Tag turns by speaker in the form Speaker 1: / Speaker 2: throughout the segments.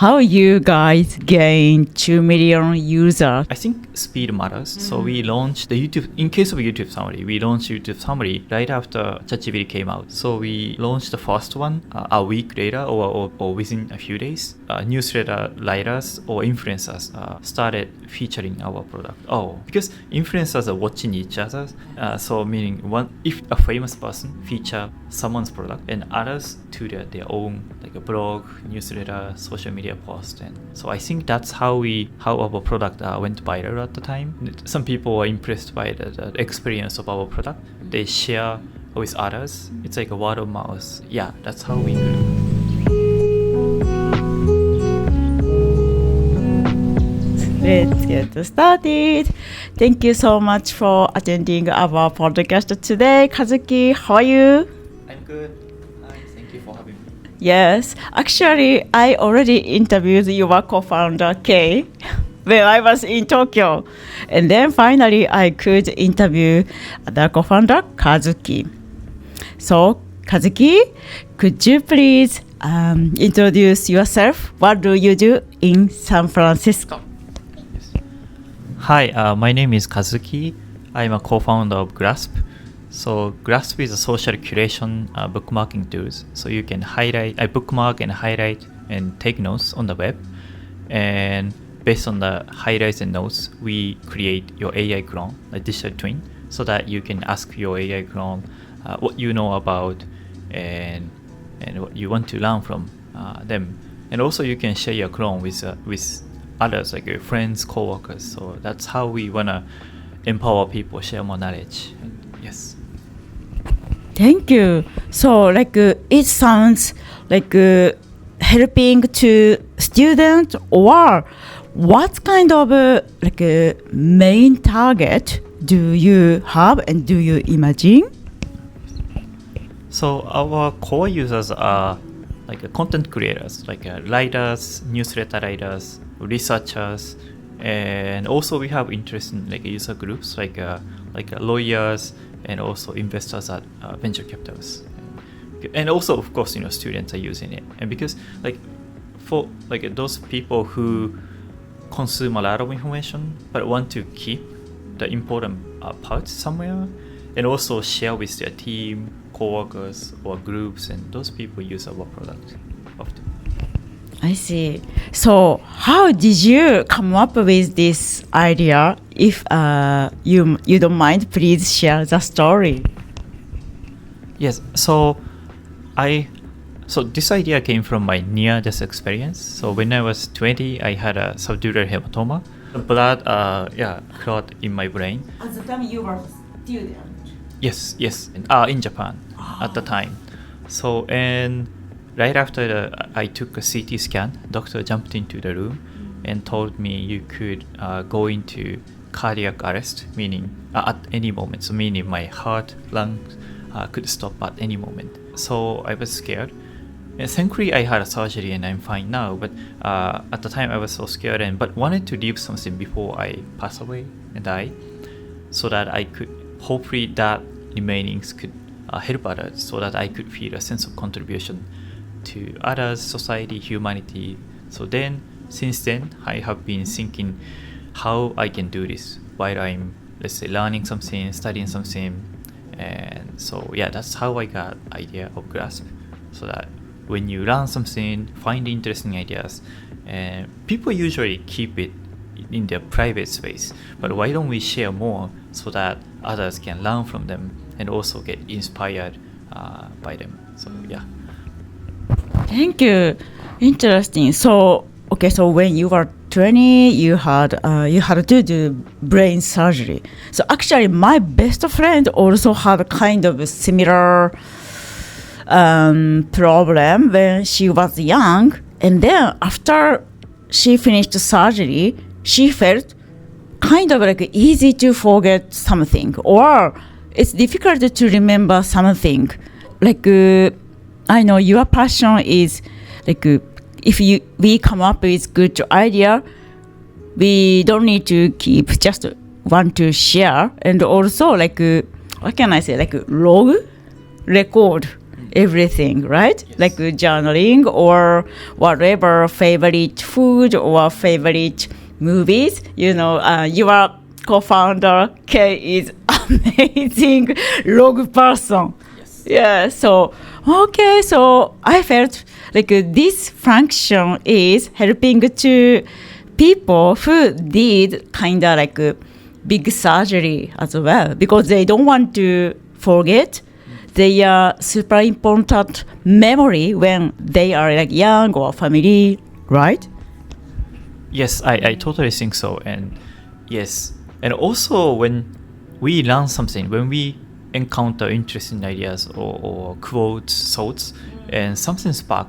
Speaker 1: how you guys gain 2 million users?
Speaker 2: I think speed matters. So we launched the YouTube, in case of YouTube Summary, we launched YouTube Summary right after ChatGPT came out. So we launched the first one a week later or within a few days. Newsletter writers or influencers started featuring our product. Because influencers are watching each other. So meaning if a famous person feature someone's product and others to their own, like a blog, newsletter, social media post. And so I think that's how our product went viral at the time. Some people were impressed by the experience of our product. They share with others. It's like a word of mouth. Yeah, that's how we grew.
Speaker 1: Let's get started. Thank you so much for attending our podcast today. Kazuki, how are you?
Speaker 2: I'm good. Hi, thank you for having me.
Speaker 1: Yes, actually, I already interviewed your co-founder, Kei, when I was in Tokyo. And then finally, I could interview the co-founder, Kazuki. So, Kazuki, could you please introduce yourself? What do you do in San Francisco?
Speaker 2: Hi, my name is Kazuki. I'm a co-founder of Grasp. So Grasp is a social curation bookmarking tools. So you can bookmark and highlight and take notes on the web. And based on the highlights and notes, we create your AI clone, a digital twin, so that you can ask your AI clone what you know about and what you want to learn from them. And also you can share your clone with others, like your friends, co-workers. So that's how we want to empower people, share more knowledge. Yes.
Speaker 1: Thank you. So, it sounds like helping to students, or what kind of main target do you have and do you imagine?
Speaker 2: So our core users are like content creators, like writers, newsletter writers, researchers, and also we have interest in like user groups like lawyers and also investors at venture capitalists, and also of course students are using it. And because for those people who consume a lot of information but want to keep the important parts somewhere and also share with their team, co-workers or groups, and those people use our product often.
Speaker 1: I see. So how did you come up with this idea? If you don't mind, please share the story.
Speaker 2: Yes. So this idea came from my near-death experience. So when I was 20, I had a subdural hematoma. The blood clot in my brain.
Speaker 1: At the time you were student?
Speaker 2: Yes. In Japan at the time. So, and right after I took a CT scan, doctor jumped into the room and told me you could go into cardiac arrest, meaning at any moment. So meaning my heart, lungs could stop at any moment. So I was scared. And thankfully I had a surgery and I'm fine now. But at the time I was so scared but wanted to leave something before I pass away and die, so that I could hopefully that remainings could help others, so that I could feel a sense of contribution to others, society, humanity. So then, since then, I have been thinking how I can do this while I'm, let's say, learning something, studying something. And so, that's how I got idea of Grasp. So that when you learn something, find interesting ideas, and people usually keep it in their private space. But why don't we share more so that others can learn from them and also get inspired by them? So,
Speaker 1: Thank you. Interesting. So when you were 20, you had to do brain surgery. So actually, my best friend also had a kind of a similar problem when she was young, and then after she finished surgery, she felt kind of easy to forget something, or it's difficult to remember something. I know your passion is if we come up with good idea, we don't need to keep, just want to share. And also what can I say, record everything, right?
Speaker 2: Yes.
Speaker 1: Like journaling or whatever favorite food or favorite movies. Your co-founder Kay is amazing log person.
Speaker 2: Yes.
Speaker 1: Yeah, so okay, so I felt like this function is helping to people who did kind of like a big surgery as well because they don't want to forget their super important memory when they are like young or family, right?
Speaker 2: Yes, I totally think so. And yes, and also when we learn something, when we encounter interesting ideas or quotes, thoughts, and something spark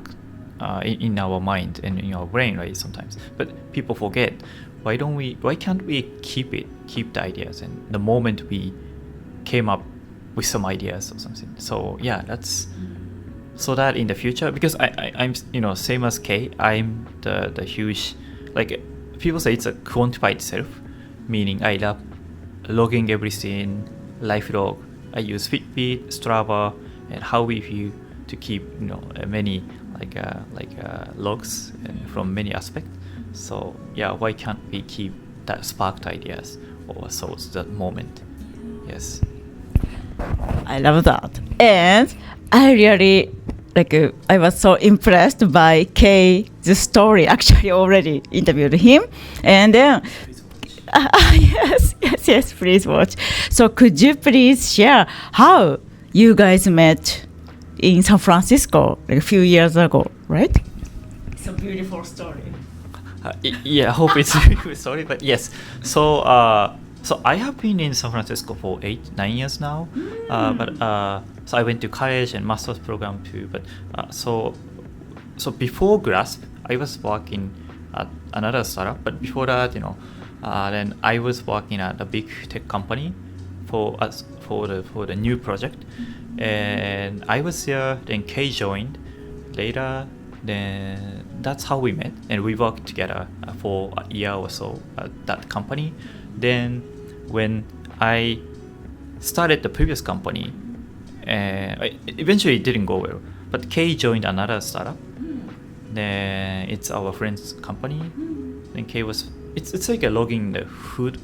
Speaker 2: in our mind and in our brain, right? Sometimes, but people forget. Why can't we keep the ideas and the moment we came up with some ideas or something? So yeah, that's so that in the future, because I'm same as Kay, I'm the huge, like people say it's a quantified self, meaning I love logging everything, life log. I use Fitbit, Strava, and How We View to keep many logs from many aspects. So yeah, why can't we keep that sparked ideas or thoughts that moment? Yes.
Speaker 1: I love that. And I really I was so impressed by Kay's story. Actually, already interviewed him, and then yes, please watch. So, could you please share how you guys met in San Francisco like a few years ago, right? It's a beautiful story.
Speaker 2: Yeah, I hope it's sorry, but yes. So I have been in San Francisco for 8-9 years now. So I went to college and master's program too. But so before Grasp, I was working at another startup. But before that, then I was working at a big tech company for the new project, and I was there. Then Kay joined later. Then that's how we met, and we worked together for a year or so at that company. Then when I started the previous company, eventually it didn't go well, but Kay joined another startup. Then it's our friend's company. Then Kay was it's like a logging the food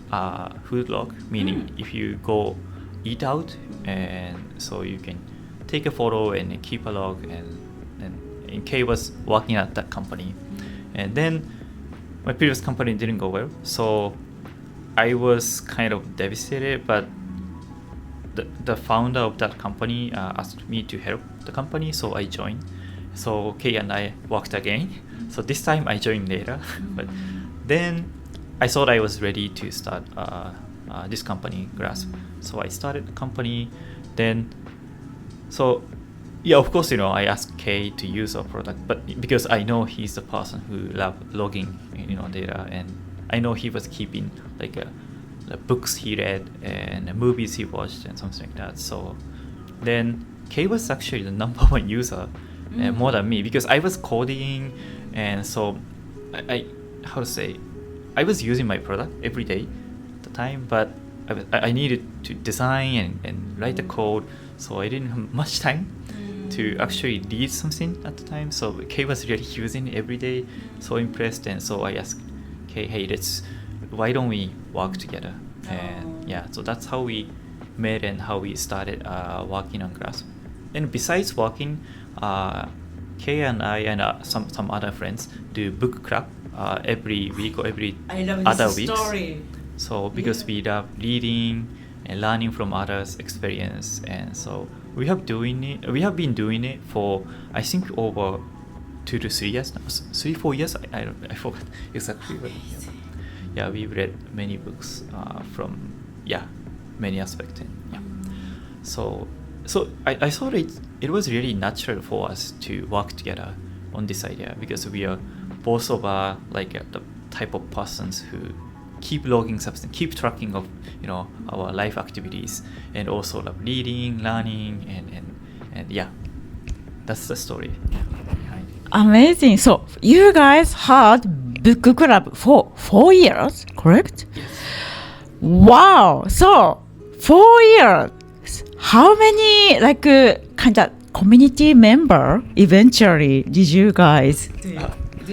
Speaker 2: log, meaning if you go eat out, and so you can take a photo and keep a log, and Kay was working at that company. And then my previous company didn't go well, so I was kind of devastated, but the founder of that company asked me to help the company, so I joined. So Kay and I worked again. So this time I joined later, but then I thought I was ready to start this company, Grasp. So I started the company. Then, so yeah, of course, I asked Kay to use our product, but because I know he's the person who loves logging, data, and I know he was keeping like the books he read and the movies he watched and something like that. So then Kay was actually the number one user, more than me, because I was coding, and so I was using my product every day at the time, but I needed to design and write the code, so I didn't have much time to actually read something at the time. So Kay was really using it every day, so impressed, and so I asked Kay, hey, why don't we work together? And yeah, so that's how we met and how we started working on Grasp. And besides working, Kay and I and some other friends do book club every week or every other weeks. Story. So because we love reading and learning from others' experience, and so we have been doing it for I think over 2 to 3 years now. 3-4 years. I forgot exactly. But yeah, we've read many books from many aspects. And, yeah. So I thought it was really natural for us to work together on this idea, because we are both of our the type of persons who keep logging something, keep tracking of our life activities, and also love reading, learning, and yeah, that's the story behind it.
Speaker 1: Amazing. So you guys had book club for 4 years, correct?
Speaker 2: Yes.
Speaker 1: Wow. So 4 years. How many kind of community member eventually? Did you guys? Do you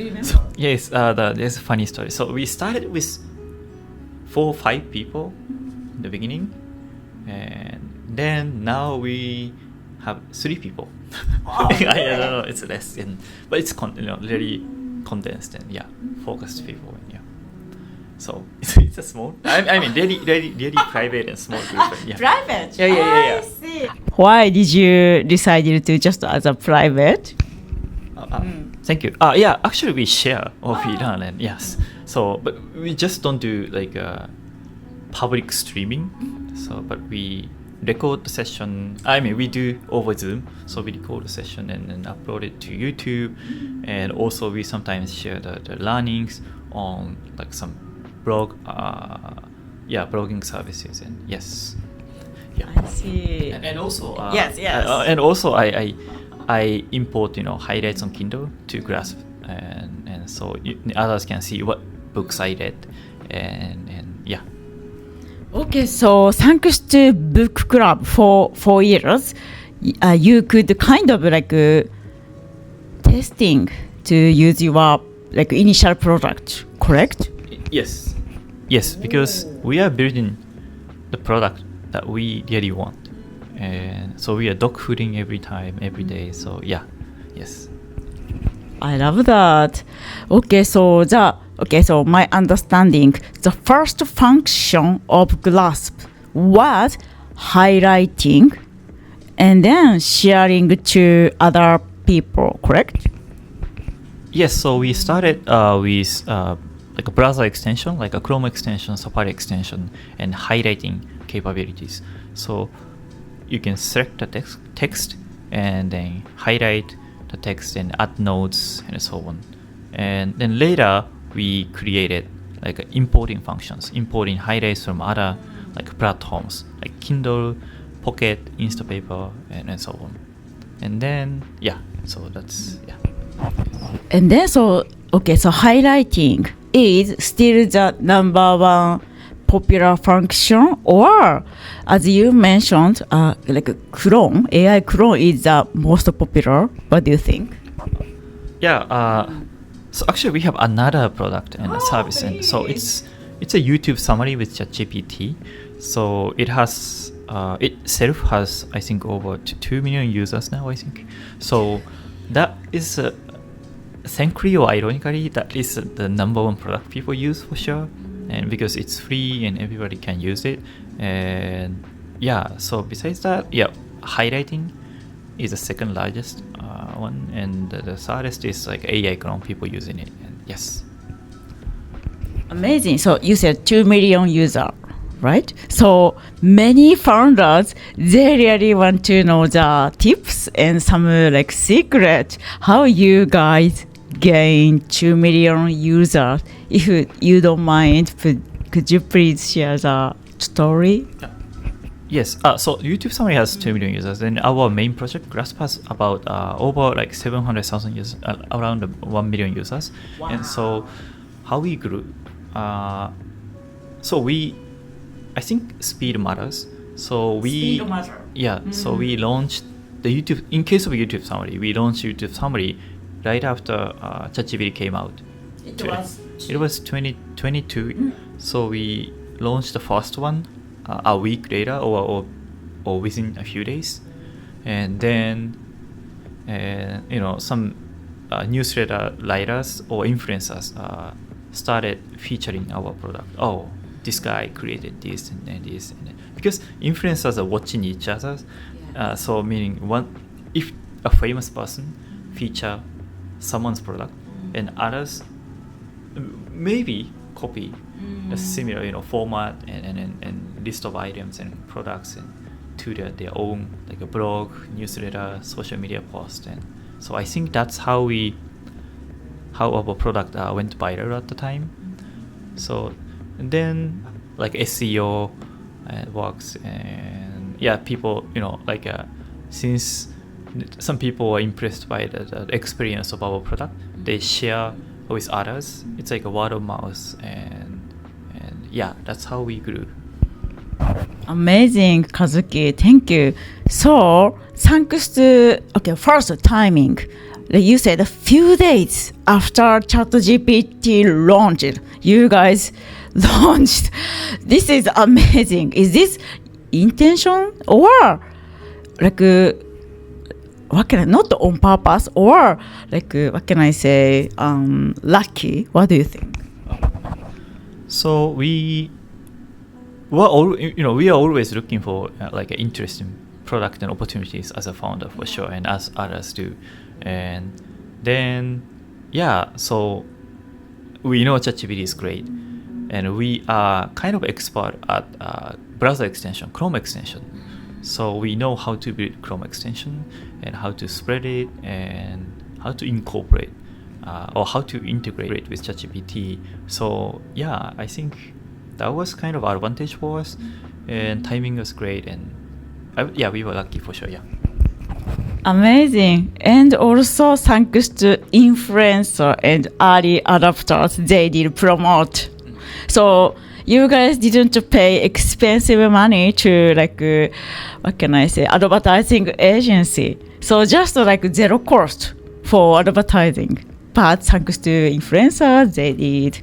Speaker 1: remember?
Speaker 2: Yes, there's a funny story. So we started with 4 or 5 people in the beginning, and then now we have 3 people.
Speaker 1: Wow.
Speaker 2: I don't know, it's less, but it's really condensed and focused people. And, so it's a small. I mean, really private and small group. And,
Speaker 1: Private.
Speaker 2: Yeah.
Speaker 1: I see. Why did you decide to just as a private?
Speaker 2: Thank you. Actually, we share what we learn, and yes. So, but we just don't do like public streaming. So, but we record the session. I mean, we do over Zoom. So we record the session and then upload it to YouTube, and also we sometimes share the learnings on like some blogging services. And yes,
Speaker 1: I see.
Speaker 2: and also
Speaker 1: Yes.
Speaker 2: and also I import highlights on Kindle to Grasp, and so others can see what books I read, and yeah.
Speaker 1: Okay, so thanks to Book Club for 4 years, you could kind of like testing to use your like initial product, correct?
Speaker 2: Yes, because we are building the product that we really want, and so we are dog fooding every day. So yes.
Speaker 1: I love that. Okay, so my understanding, the first function of Grasp was highlighting and then sharing to other people, correct?
Speaker 2: Yes, so we started with like a browser extension, like a Chrome extension, Safari extension, and highlighting capabilities. So you can select the text and then highlight the text and add notes and so on. And then later we created like importing functions, importing highlights from other like platforms like Kindle, Pocket, Instapaper, and so on. And then so that's
Speaker 1: And then so highlighting is still the number one popular function, or as you mentioned, like Chrome, AI Chrome is the most popular. What do you think?
Speaker 2: So actually we have another product and a service, and so it's a YouTube summary with ChatGPT. So it has itself has I think over 2 million users now, I think. So that is thankfully or ironically, that is the number one product people use for sure, and because it's free and everybody can use it. And so besides that, highlighting is the second largest one, and the thirdest is like AI Chrome, people using it. And yes.
Speaker 1: Amazing. So you said 2 million users, right? So many founders, they really want to know the tips and some like secret how you guys gain 2 million users. If you don't mind, could you please share the story?
Speaker 2: Yes. So YouTube Summary has 2 million users, and our main project Grasp has about over like 700,000 users, around 1 million users.
Speaker 1: Wow.
Speaker 2: And so how we grew, so I think speed matters. So
Speaker 1: Speed matter.
Speaker 2: So we launched the YouTube. In case of YouTube Summary, we launched YouTube Summary right after ChatGPT came out. It was 2022. So we launched the first one a week later, or within a few days, and then some newsletter writers or influencers started featuring our product. Oh, this guy created this and this, because influencers are watching each other. So meaning if a famous person feature someone's product, and others maybe copy a similar format and list of items and products and to their own like a blog, newsletter, social media post. And so I think that's how our product went viral at the time. So and then like SEO works, and people since some people are impressed by the experience of our product, they share with others. It's like a word of mouth, and that's how we grew.
Speaker 1: Amazing, Kazuki. Thank you. So, thanks to first timing. Like you said, a few days after ChatGPT launched, you guys launched. This is amazing. Is this intention or like what can I not on purpose or like what can I say lucky? What do you think?
Speaker 2: So we are always looking for like interesting product and opportunities as a founder for sure, and as others do. And then so we know ChatGPT is great, and we are kind of expert at browser extension, Chrome extension. So we know how to build Chrome extension and how to spread it and how to incorporate or how to integrate with ChatGPT. So I think that was kind of our advantage for us, and timing was great, and we were lucky for sure.
Speaker 1: Amazing. And also thanks to influencer and early adopters, they did promote. So you guys didn't pay expensive money to like what can I say, advertising agency. So just like zero cost for advertising. But thanks to influencers, they did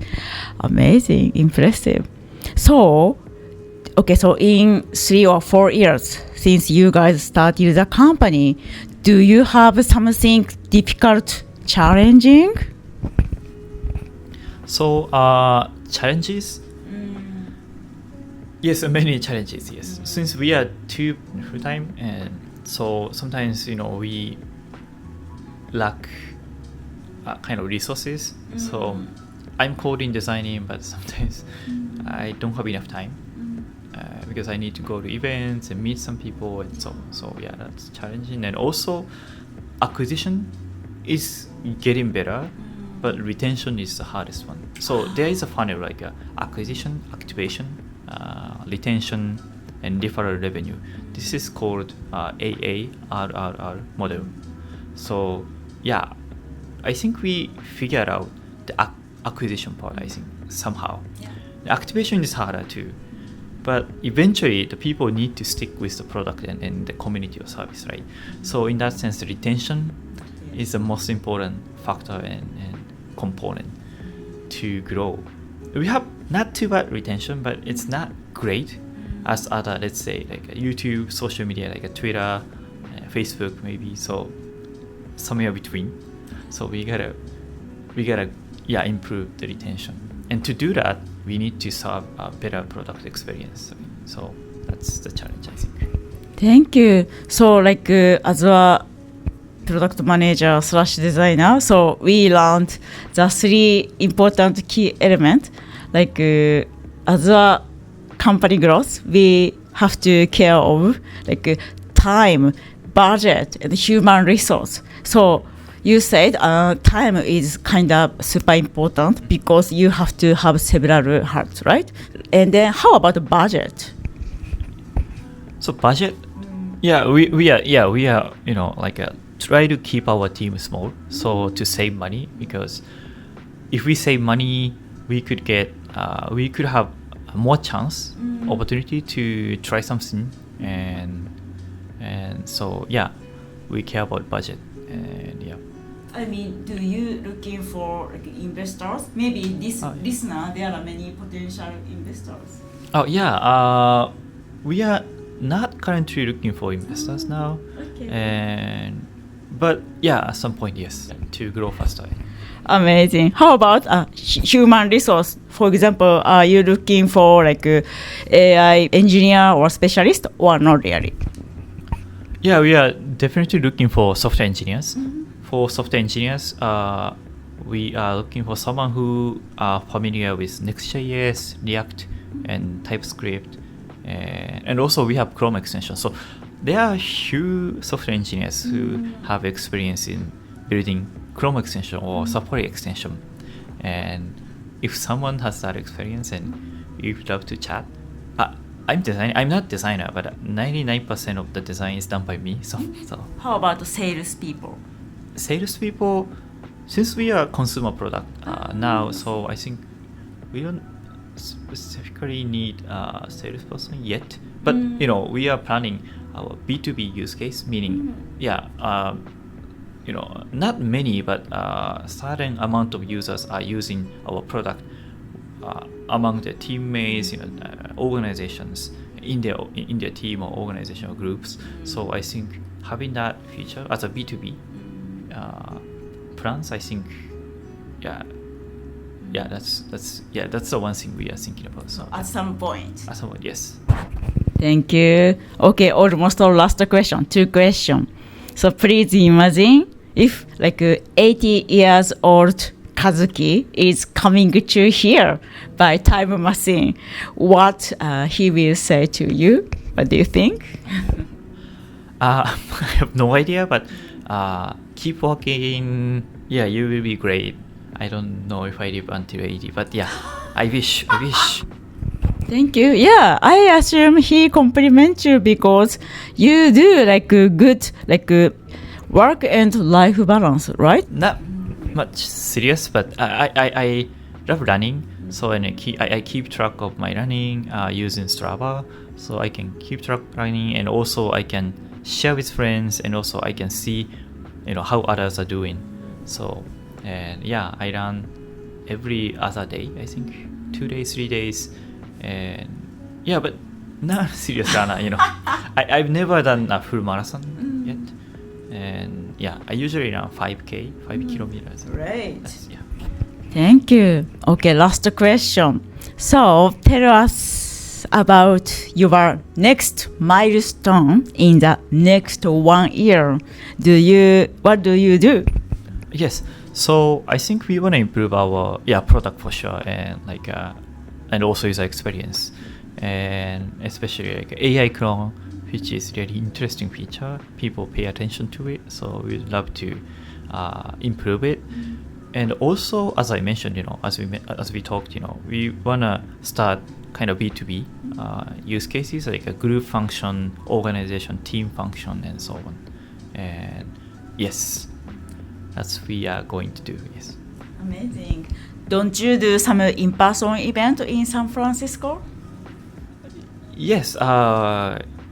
Speaker 1: amazing, impressive. So so in 3 or 4 years since you guys started the company, do you have something difficult, challenging?
Speaker 2: So challenges? Yes, many challenges. Yes, since we are two full time, and so sometimes we lack kind of resources. So I'm coding, designing, but sometimes I don't have enough time because I need to go to events and meet some people, and so that's challenging. And also acquisition is getting better, but retention is the hardest one. So there is a funnel like acquisition, activation, retention, and referral revenue. This is called AARRR model. So I think we figured out the acquisition part, I think, somehow. The activation is harder too, but eventually the people need to stick with the product and the community or service, right? So in that sense, the retention is the most important factor and component to grow. We have not too bad retention, but it's not great as other, let's say, like YouTube, social media, like a Twitter, Facebook maybe, so somewhere between. So we gotta improve the retention, and to do that we need to serve a better product experience. So that's the challenge, I think.
Speaker 1: Thank you. So like as a product manager / designer, so we learned the 3 important key elements. Like as a company growth, we have to care of like time, budget, and human resource. So you said time is kind of super important because you have to have several hats, right? And then how about the budget?
Speaker 2: So budget, we are like try to keep our team small, so to save money, because if we save money, we could have more chance, opportunity to try something, and so we care about budget, and
Speaker 1: I mean, do you looking for like investors? Maybe this listener, there are many potential investors.
Speaker 2: We are not currently looking for investors now, but at some point, yes, to grow faster.
Speaker 1: Amazing. How about human resource? For example, are you looking for like a AI engineer or specialist, or not really?
Speaker 2: Yeah, we are definitely looking for software engineers. For software engineers, we are looking for someone who are familiar with Next.js, React, and TypeScript, and also we have Chrome extension. So there are few software engineers who have experience in building Chrome extension or Safari extension, and if someone has that experience and you'd love to chat, I'm not designer, but 99% of the design is done by me. So
Speaker 1: how about the salespeople?
Speaker 2: Salespeople, since we are consumer product now, so I think we don't specifically need a salesperson yet, But we are planning our B2B use case, meaning not many, but certain amount of users are using our product among their teammates, organizations in their team or organizational groups. So I think having that feature as a B2B plans, I think, that's the one thing we are thinking about. So
Speaker 1: At some point.
Speaker 2: Yes.
Speaker 1: Thank you. Okay, almost our last question. 2 questions. So please imagine if 80 years old Kazuki is coming to here by time machine, what he will say to you? What do you think?
Speaker 2: I have no idea, but keep working. Yeah, you will be great. I don't know if I live until 80, but yeah, I wish.
Speaker 1: Thank you. Yeah, I assume he compliments you because you do good work and life balance, right?
Speaker 2: Not much serious, but I love running. So I keep track of my running using Strava, so I can keep track running, and also I can share with friends, and also I can see how others are doing. So and I run every other day, I think 2 days, 3 days, and but not serious runner. I've never done a full marathon yet, and I usually run 5 kilometers.
Speaker 1: Great.
Speaker 2: Yeah.
Speaker 1: Thank you. Okay, last question. So tell us about your next milestone in the next 1 year. What do you do?
Speaker 2: Yes. So I think we want to improve our product for sure, and also user experience, and especially AI clone, which is really interesting feature. People pay attention to it, so we'd love to improve it. And also, as I mentioned, as we talked, we wanna start kind of B2B use cases, like a group function, organization, team function, and so on. And yes, that's what we are going to do. Yes.
Speaker 1: Amazing. Don't you do some in-person event in San Francisco?
Speaker 2: Yes.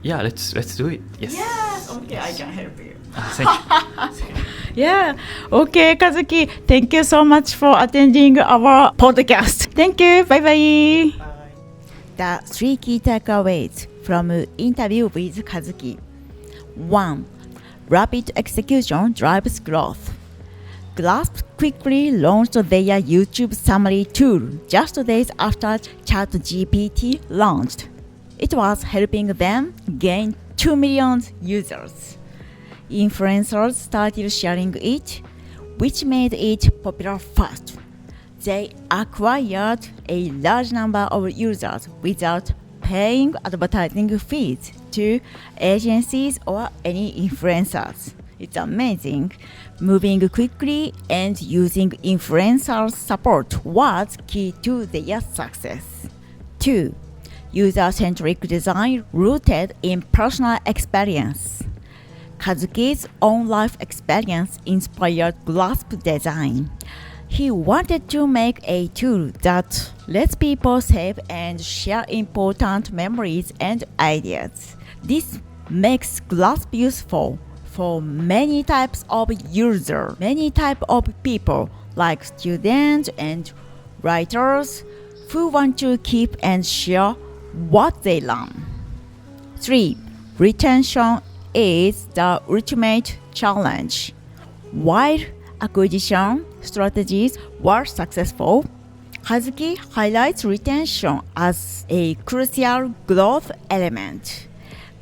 Speaker 2: Let's do it. Yes.
Speaker 1: Yes. Okay, I can help you.
Speaker 2: Thank you.
Speaker 1: Yeah. Okay, Kazuki. Thank you so much for attending our podcast. Thank you. Bye bye. The 3 key takeaways from interview with Kazuki. 1. Rapid execution drives growth. Glasp quickly launched their YouTube summary tool just days after ChatGPT launched. It was helping them gain 2 million users. Influencers started sharing it, which made it popular fast. They acquired a large number of users without paying advertising fees to agencies or any influencers. It's amazing. Moving quickly and using influencers' support was key to their success. 2. User-centric design rooted in personal experience. Kazuki's own life experience inspired Glasp design. He wanted to make a tool that lets people save and share important memories and ideas. This makes Glasp useful for many types of users, many types of people like students and writers who want to keep and share what they learn. 3. Retention is the ultimate challenge. While acquisition strategies were successful, Kazuki highlights retention as a crucial growth element.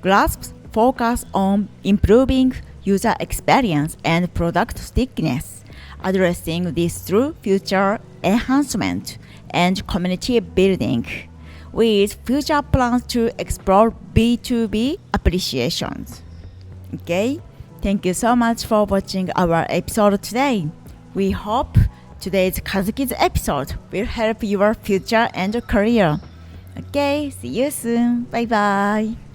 Speaker 1: Glasp's focus on improving user experience and product stickiness, addressing this through feature enhancement and community building, with future plans to explore B2B applications. Okay, thank you so much for watching our episode today. We hope today's Kazuki's episode will help your future and career. Okay, see you soon. Bye bye.